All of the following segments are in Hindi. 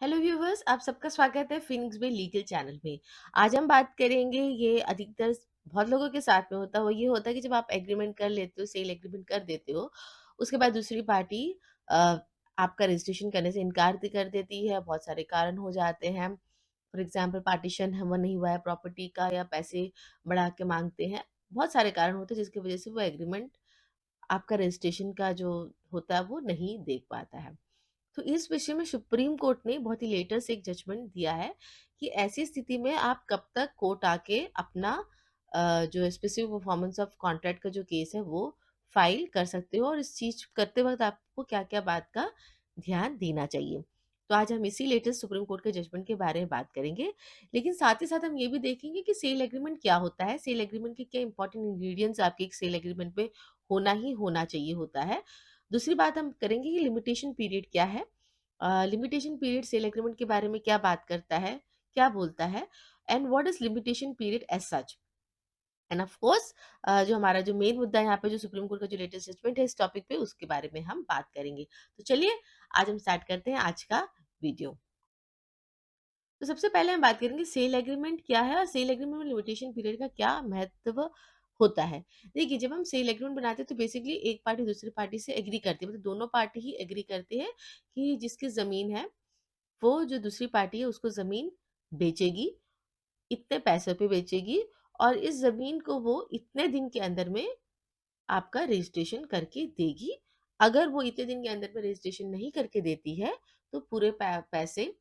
हेलो व्यूवर्स, आप सबका स्वागत है फिनिक्स बे लीगल चैनल में। आज हम बात करेंगे, ये अधिकतर बहुत लोगों के साथ में होता है। वो ये होता है कि जब आप एग्रीमेंट कर लेते हो, सेल एग्रीमेंट कर देते हो, उसके बाद दूसरी पार्टी अ, आपका रजिस्ट्रेशन करने से इनकार कर देती है। बहुत सारे कारण हो जाते हैं। फॉर एग्जाम्पल पार्टीशन वो नहीं हुआ है प्रॉपर्टी का, या पैसे बढ़ा के मांगते हैं। बहुत सारे कारण होते हैं जिसकी वजह से वो एग्रीमेंट, आपका रजिस्ट्रेशन का जो होता है, वो नहीं देख पाता है। तो इस विषय में सुप्रीम कोर्ट ने बहुत ही लेटेस्ट एक जजमेंट दिया है कि ऐसी स्थिति में आप कब तक कोर्ट आके अपना जो स्पेसिफिक परफॉर्मेंस ऑफ कॉन्ट्रैक्ट का जो केस है वो फाइल कर सकते हो, और इस चीज करते वक्त आपको क्या क्या बात का ध्यान देना चाहिए। तो आज हम इसी लेटेस्ट सुप्रीम कोर्ट के जजमेंट के बारे में बात करेंगे। लेकिन साथ ही साथ हम ये भी देखेंगे कि सेल एग्रीमेंट क्या होता है, सेल एग्रीमेंट के क्या इंपॉर्टेंट इंग्रेडिएंट्स आपके एक सेल एग्रीमेंट में होना ही होना चाहिए होता है। दूसरी बात हम करेंगे कि लिमिटेशन पीरियड क्या है। लिमिटेशन पीरियड सेल एग्रीमेंट के बारे में क्या बात करता है, क्या बोलता है, and what is limitation period as such. And of course जो हमारा जो मेन मुद्दा है यहाँ पे, जो सुप्रीम कोर्ट का जो लेटेस्ट जजमेंट है इस टॉपिक पे, उसके बारे में हम बात करेंगे। तो चलिए आज हम स्टार्ट करते हैं आज का वीडियो। तो सबसे पहले हम बात करेंगे सेल एग्रीमेंट क्या है और सेल एग्रीमेंट में लिमिटेशन पीरियड का क्या महत्व होता है। देखिए, जब हम सेल एग्रीमेंट बनाते हैं तो बेसिकली एक पार्टी दूसरी पार्टी से एग्री करती है, मतलब दोनों पार्टी ही एग्री करते हैं कि जिसकी जमीन है वो जो दूसरी पार्टी है उसको ज़मीन बेचेगी, इतने पैसों पे बेचेगी, और इस ज़मीन को वो इतने दिन के अंदर में आपका रजिस्ट्रेशन करके देगी। अगर वो इतने दिन के अंदर में रजिस्ट्रेशन नहीं करके देती है, तो पूरे पैसे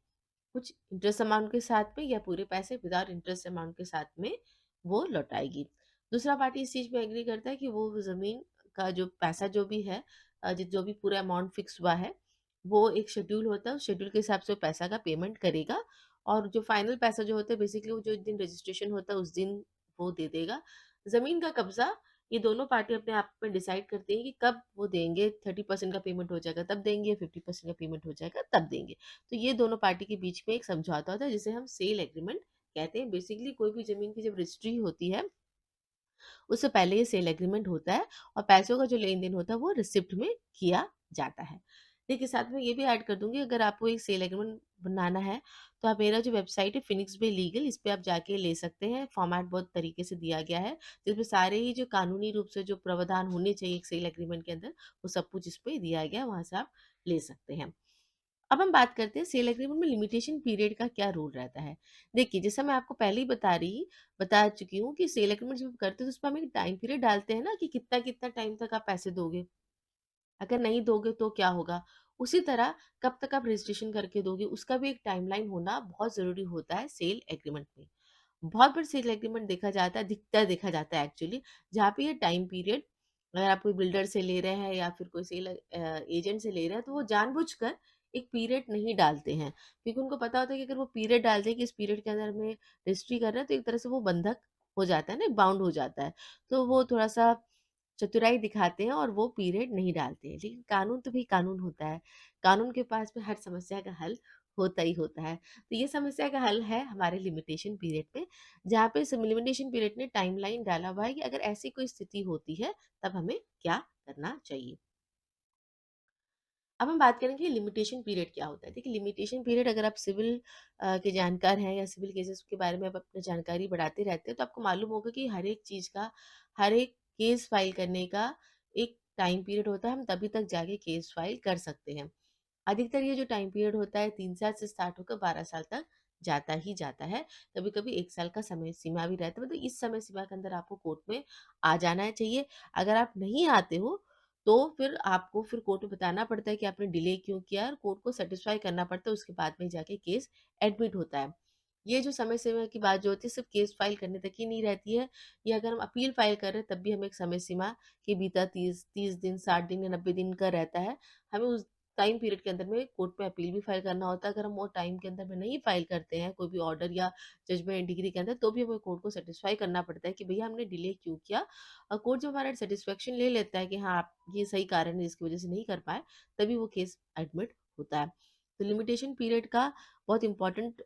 कुछ इंटरेस्ट अमाउंट के साथ में, या पूरे पैसे विदाउट इंटरेस्ट अमाउंट के साथ में वो लौटाएगी। दूसरा पार्टी इस चीज़ में एग्री करता है कि वो ज़मीन का जो पैसा जो भी है, जो भी पूरा अमाउंट फिक्स हुआ है, वो एक शेड्यूल होता है, उस शेड्यूल के हिसाब से वो पैसा का पेमेंट करेगा। और जो फाइनल पैसा जो होता है, बेसिकली वो जो दिन रजिस्ट्रेशन होता है उस दिन वो दे देगा। ज़मीन का कब्जा ये दोनों पार्टी अपने आप में डिसाइड करती हैं कि कब वो देंगे। 30% का पेमेंट हो जाएगा तब देंगे, 50% का पेमेंट हो जाएगा तब देंगे। तो ये दोनों पार्टी के बीच में एक समझौता होता है जिसे हम सेल एग्रीमेंट कहते हैं। बेसिकली कोई भी जमीन की जब रजिस्ट्री होती है, उससे पहले ये सेल एग्रीमेंट होता है, और पैसों का जो लेन देन होता है वो रिसिप्ट में किया जाता है। देखिए, साथ में ये भी ऐड कर दूंगी, अगर आपको एक सेल एग्रीमेंट बनाना है तो आप, मेरा जो वेबसाइट है फिनिक्स बे लीगल, इस पे आप जाके ले सकते हैं। फॉर्मेट बहुत तरीके से दिया गया है जिसमें सारे ही जो कानूनी रूप से जो प्रावधान होने चाहिए एक सेल एग्रीमेंट के अंदर, वो सब कुछ इस पे दिया गया है, वहां से आप ले सकते हैं। अब हम बात करते हैं सेल एग्रीमेंट में लिमिटेशन पीरियड का क्या रूल रहता है। देखिए, जैसा मैं आपको पहले ही बता चुकी हूँ कि सेल एग्रीमेंट जब करते हैं तो उसमें हम एक टाइम पीरियड डालते हैं ना, कि कितना कितना टाइम तक आप पैसे दोगे। अगर नहीं दोगे तो क्या होगा। उसी तरह कब तक आप रजिस्ट्रेशन करके दोगे, उसका भी एक टाइमलाइन होना बहुत जरूरी होता है सेल एग्रीमेंट में। बहुत बार सेल एग्रीमेंट देखा जाता है, दिखता देखा जाता है एक्चुअली, जहाँ पे ये टाइम पीरियड, अगर आप कोई बिल्डर से ले रहे हैं या फिर कोई सेल एजेंट से ले रहे हैं, तो वो जानबूझकर एक पीरियड नहीं डालते हैं, क्योंकि उनको पता होता है कि अगर वो पीरियड डाल दें कि इस पीरियड के अंदर में रजिस्ट्री कर रहे हैं, तो एक तरह से वो बंधक हो जाता है ना, बाउंड हो जाता है। तो वो थोड़ा सा चतुराई दिखाते हैं और वो पीरियड नहीं डालते हैं। लेकिन कानून तो भी कानून होता है, कानून के पास में हर समस्या का हल होता ही होता है। तो ये समस्या का हल है हमारे लिमिटेशन पीरियड में, जहाँ पे इस लिमिटेशन पीरियड ने टाइमलाइन डाला हुआ है कि अगर ऐसी कोई स्थिति होती है तब हमें क्या करना चाहिए। अब हम बात करेंगे लिमिटेशन पीरियड क्या होता है। देखिए, लिमिटेशन पीरियड, अगर आप सिविल के जानकार हैं या सिविल केसेस के बारे में आप अपनी जानकारी बढ़ाते रहते हैं, तो आपको मालूम होगा कि हर एक चीज़ का, हर एक केस फाइल करने का एक टाइम पीरियड होता है। हम तभी तक जाके केस फाइल कर सकते हैं। अधिकतर ये जो टाइम पीरियड होता है 3 साल से स्टार्ट होकर 12 साल तक जाता ही जाता है। कभी कभी 1 साल का समय सीमा भी रहता है, मतलब इस समय सीमा के अंदर आपको कोर्ट में आ जाना चाहिए। अगर आप नहीं आते हो तो फिर आपको फिर कोर्ट में बताना पड़ता है कि आपने डिले क्यों किया, और कोर्ट को सेटिस्फाई करना पड़ता है, उसके बाद में जाके केस एडमिट होता है। ये जो समय सीमा की बात जो होती है, सिर्फ केस फाइल करने तक ही नहीं रहती है। ये अगर हम अपील फाइल कर रहे हैं तब भी हमें एक समय सीमा के भीतर 30 दिन 60 दिन या 90 दिन का रहता है। हमें उस टाइम पीरियड के अंदर में कोर्ट में अपील भी फाइल करना होता है। अगर हम वो टाइम के अंदर में नहीं फाइल करते हैं कोई भी ऑर्डर या जजमेंट डिग्री के अंदर, तो भी हमें कोर्ट को सेटिस्फाई करना पड़ता है कि भैया हमने डिले क्यों किया। और कोर्ट जब हमारा सेटिस्फेक्शन ले लेता है कि हाँ आप ये सही कारण है जिसकी वजह से नहीं कर पाए, तभी वो केस एडमिट होता है। तो लिमिटेशन पीरियड का बहुत इंपॉर्टेंट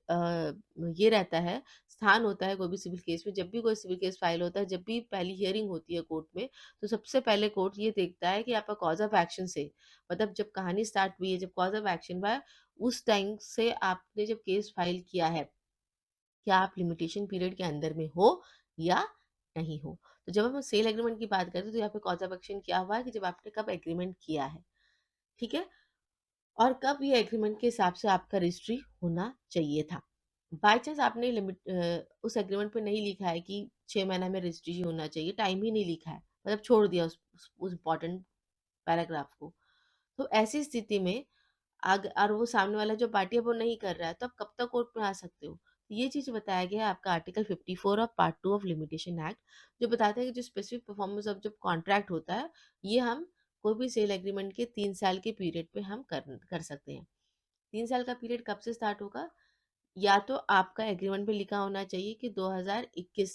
ये रहता है, स्थान होता है कोई भी सिविल केस में। जब भी कोई सिविल केस फाइल होता है, जब भी पहली हियरिंग होती है कोर्ट में, तो सबसे पहले कोर्ट ये देखता है कि आपका कॉज ऑफ एक्शन से, मतलब जब कहानी स्टार्ट हुई है, जब कॉज ऑफ एक्शन हुआ है, उस टाइम से आपने जब केस फाइल किया है, क्या आप लिमिटेशन पीरियड के अंदर में हो या नहीं हो। तो जब हम सेल एग्रीमेंट की बात करते हैं तो यहाँ पे कॉज ऑफ एक्शन क्या हुआ है कि जब आपने कब एग्रीमेंट किया है, ठीक है? और कब ये एग्रीमेंट के हिसाब से आपका रजिस्ट्री होना चाहिए था। बाय चांस आपने उस एग्रीमेंट पे नहीं लिखा है कि 6 महीना में रजिस्ट्री ही होना चाहिए, टाइम ही नहीं लिखा है, मतलब छोड़ दिया उस इम्पोर्टेंट पैराग्राफ को। तो ऐसी स्थिति में और वो सामने वाला जो पार्टी है वो नहीं कर रहा है, तो आप कब तक कोर्ट में आ सकते हो? ये चीज़ बताया गया है आपका article 54 of part 2 of limitation act, जो बताता है कि जो स्पेसिफिक परफॉर्मेंस ऑफ जब कॉन्ट्रैक्ट होता है, ये हम कोई भी सेल एग्रीमेंट के 3 साल के पीरियड पे हम कर सकते हैं। 3 साल का पीरियड कब से स्टार्ट होगा? या तो आपका एग्रीमेंट में लिखा होना चाहिए कि 2021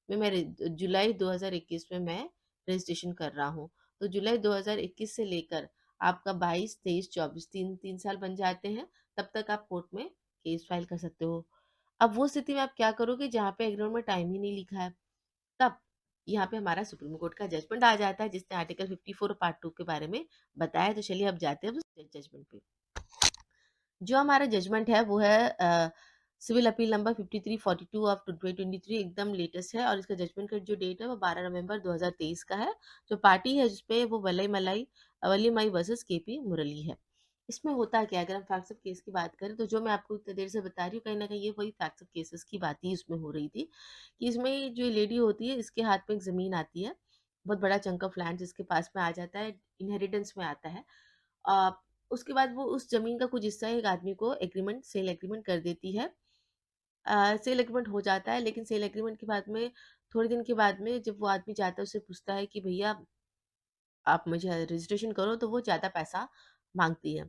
में जुलाई 2021 में मैं रजिस्ट्रेशन कर रहा हूँ। तो जुलाई 2021 से लेकर आपका 22, 23, 24 3 साल बन जाते हैं, तब तक आप कोर्ट में केस फाइल कर सकते हो। अब वो स्थिति में आप क्या करोगे जहाँ पे एग्रीमेंट में टाइम ही नहीं लिखा है, तब यहाँ पे हमारा सुप्रीम कोर्ट का जजमेंट आ जाता है जिसने आर्टिकल 54 पार्ट 2 के बारे में बताया। तो चलिए अब जाते हैं उस जजमेंट पे। जो हमारा जजमेंट है वो है सिविल अपील नंबर 5342 ऑफ 2023, एकदम लेटेस्ट है, और इसका जजमेंट का जो डेट है वो 12 नवंबर 2023 का है। जो पार्टी है जिसपे वो वली माई वर्सेस केपी मुरली है। इसमें होता क्या है, अगर हम फैक्ट्स ऑफ केस की बात करें तो जो मैं आपको इतनी देर से बता रही हूँ कहीं ना कहीं ये वही फैक्ट्स ऑफ केसेस की बात ही इसमें हो रही थी कि इसमें जो लेडी होती है इसके हाथ में एक ज़मीन आती है, बहुत बड़ा चंक ऑफ लैंड जिसके पास में आ जाता है, इनहेरिटेंस में आता है। अ, उसके बाद वो उस ज़मीन का कुछ हिस्सा एक आदमी को सेल एग्रीमेंट कर देती है। सेल एग्रीमेंट हो जाता है, लेकिन सेल एग्रीमेंट के बाद में थोड़े दिन के बाद में जब वो आदमी जाता है उससे पूछता है कि भैया आप मुझे रजिस्ट्रेशन करो, तो वो ज़्यादा पैसा माँगती है।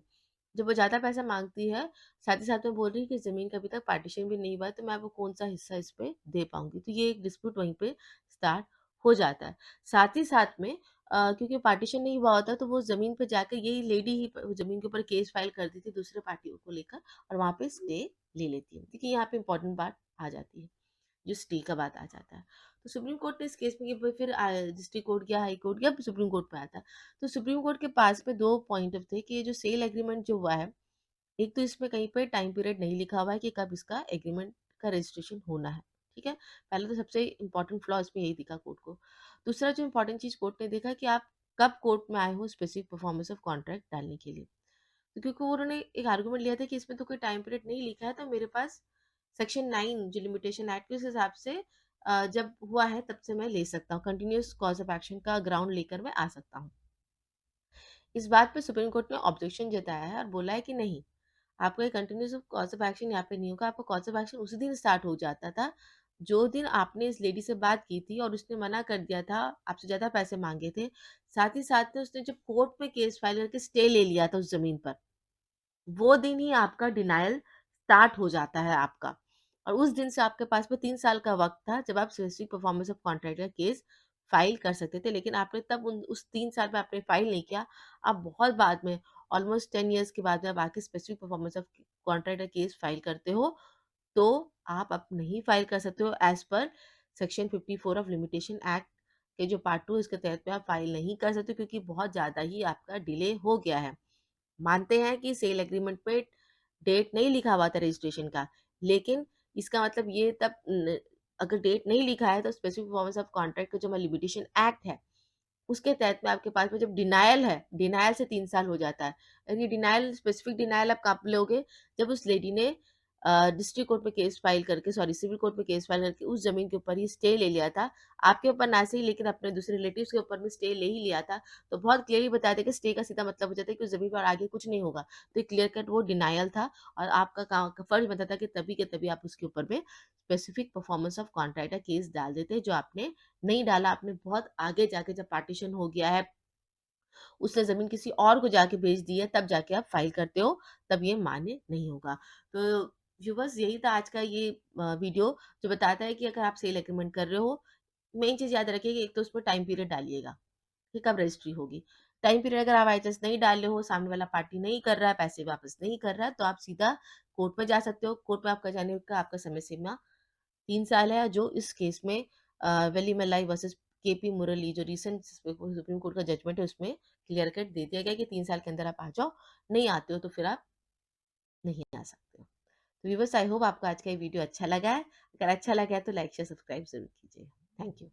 जब वो ज़्यादा पैसा माँगती है, साथ ही साथ में बोल रही है कि ज़मीन का अभी तक पार्टीशन भी नहीं हुआ है, तो मैं आपको कौन-सा हिस्सा इस पे दे पाऊँगी। तो ये एक डिस्प्यूट वहीं पे स्टार्ट हो जाता है। साथ ही साथ में क्योंकि पार्टीशन नहीं हुआ होता, तो वो ज़मीन पे जाकर यही लेडी ही ज़मीन के ऊपर केस फाइल कर देती है दूसरे पार्टियों को लेकर, और वहाँ पे स्टे ले लेती है। देखिए यहाँ पे इम्पोर्टेंट बात आ जाती है। जो स्टे का बात आ जाता है। तो सुप्रीम कोर्ट ने इस केस में कि फिर डिस्ट्रिक्ट कोर्ट गया, हाई कोर्ट गया, सुप्रीम कोर्ट पे आता है। तो सुप्रीम कोर्ट के पास में 2 पॉइंट ऑफ थे कि ये जो सेल एग्रीमेंट जो हुआ है, एक तो इसमें कहीं पे टाइम पीरियड नहीं लिखा हुआ है कि कब इसका एग्रीमेंट का रजिस्ट्रेशन होना है, ठीक है? पहले तो सबसे इम्पोर्टेंट फ्लॉ इसमें यही दिखा कोर्ट को। दूसरा जो इम्पोर्टेंट चीज़ कोर्ट ने देखा कि आप कब कोर्ट में आए हो स्पेसिफिक परफॉर्मेंस ऑफ कॉन्ट्रैक्ट डालने के लिए। तो क्योंकि उन्होंने एक आर्गुमेंट लिया था कि इसमें तो कोई टाइम पीरियड नहीं लिखा है, तो मेरे पास सेक्शन 9 जो लिमिटेशन एक्ट के उस हिसाब से जब हुआ है तब से मैं ले सकता हूँ, कंटिन्यूअस कॉज ऑफ एक्शन का ग्राउंड लेकर मैं आ सकता हूँ। इस बात पे सुप्रीम कोर्ट ने ऑब्जेक्शन जताया है और बोला है कि नहीं, आपका कंटिन्यूअस कॉज ऑफ एक्शन यहाँ पे नहीं होगा। आपका कॉज ऑफ एक्शन उसी दिन स्टार्ट हो जाता था जो दिन आपने इस लेडी से बात की थी और उसने मना कर दिया था, आपसे ज़्यादा पैसे मांगे थे। साथ ही साथ में उसने जब कोर्ट में केस फाइल करके स्टे ले लिया था उस जमीन पर, वो दिन ही आपका डिनायल स्टार्ट हो जाता है आपका। और उस दिन से आपके पास में 3 साल का वक़्त था जब आप स्पेसिफिक परफॉर्मेंस ऑफ कॉन्ट्रैक्ट का केस फाइल कर सकते थे। लेकिन आपने तब उस 3 साल में आपने फाइल नहीं किया। आप बहुत बाद में, ऑलमोस्ट 10 इयर्स के बाद में आप आके स्पेसिफिक परफॉर्मेंस ऑफ कॉन्ट्रैक्ट का केस फाइल करते हो, तो आप अब नहीं फाइल कर सकते हो as per section 54 of limitation act के जो पार्ट 2 इसके तहत में आप फाइल नहीं कर सकते, क्योंकि बहुत ज़्यादा ही आपका डिले हो गया है। मानते हैं कि सेल एग्रीमेंट पे डेट नहीं लिखा हुआ था रजिस्ट्रेशन का, लेकिन इसका मतलब ये तब अगर डेट नहीं लिखा है तो स्पेसिफिक परफॉर्मेंस ऑफ कॉन्ट्रैक्ट का जो लिमिटेशन एक्ट है उसके तहत में आपके पास में जब डिनायल है, डिनायल से 3 साल हो जाता है। और ये डिनायल, स्पेसिफिक डिनायल आप कब लोगे? जब उस लेडी ने डिस्ट्रिक्ट कोर्ट में केस फाइल करके, सॉरी सिविल कोर्ट में केस फाइल करके उस ज़मीन के ऊपर ही स्टे ले लिया था। आपके ऊपर ना सही, लेकिन अपने दूसरे रिलेटिव्स के ऊपर में स्टे ले ही लिया था। तो बहुत क्लियरली बता दें कि स्टे का सीधा मतलब हो जाता है कि उस ज़मीन पर आगे कुछ नहीं होगा। तो ये क्लियर कट वो डिनायल था, और आपका फर्ज़ बनता था कि तभी के तभी आप उसके ऊपर में स्पेसिफिक परफॉर्मेंस ऑफ कॉन्ट्रैक्ट का केस डाल देते, जो आपने नहीं डाला। आपने बहुत आगे जाके जब पार्टीशन हो गया है, उसने ज़मीन किसी और को जाके बेच दी है, तब जाके आप फाइल करते हो, तब ये मान्य नहीं होगा। तो व्यूअर्स, यही था आज का ये वीडियो, जो बताता है कि अगर आप सेल एग्रीमेंट कर रहे हो, मेन चीज़ याद रखिए कि एक तो उसमें टाइम पीरियड डालिएगा कि कब रजिस्ट्री होगी। टाइम पीरियड अगर आप बाय चांस नहीं डाल रहे हो, सामने वाला पार्टी नहीं कर रहा है, पैसे वापस नहीं कर रहा है, तो आप सीधा कोर्ट में जा सकते हो। कोर्ट में आपका जाने का आपका समय सीमा 3 साल है, जो इस केस में वेलिमलाई वर्सेस केपी मुरली, जो रिसेंट सुप्रीम कोर्ट का जजमेंट है, उसमें क्लियर कट दे दिया गया कि 3 साल के अंदर आप आ जाओ, नहीं आते हो तो फिर आप नहीं आ सकते हो। तो व्यूअर्स, आई होप आपको आज का ये वीडियो अच्छा लगा है। अगर अच्छा लगा है तो लाइक, शेयर, सब्सक्राइब ज़रूर कीजिए। Thank you.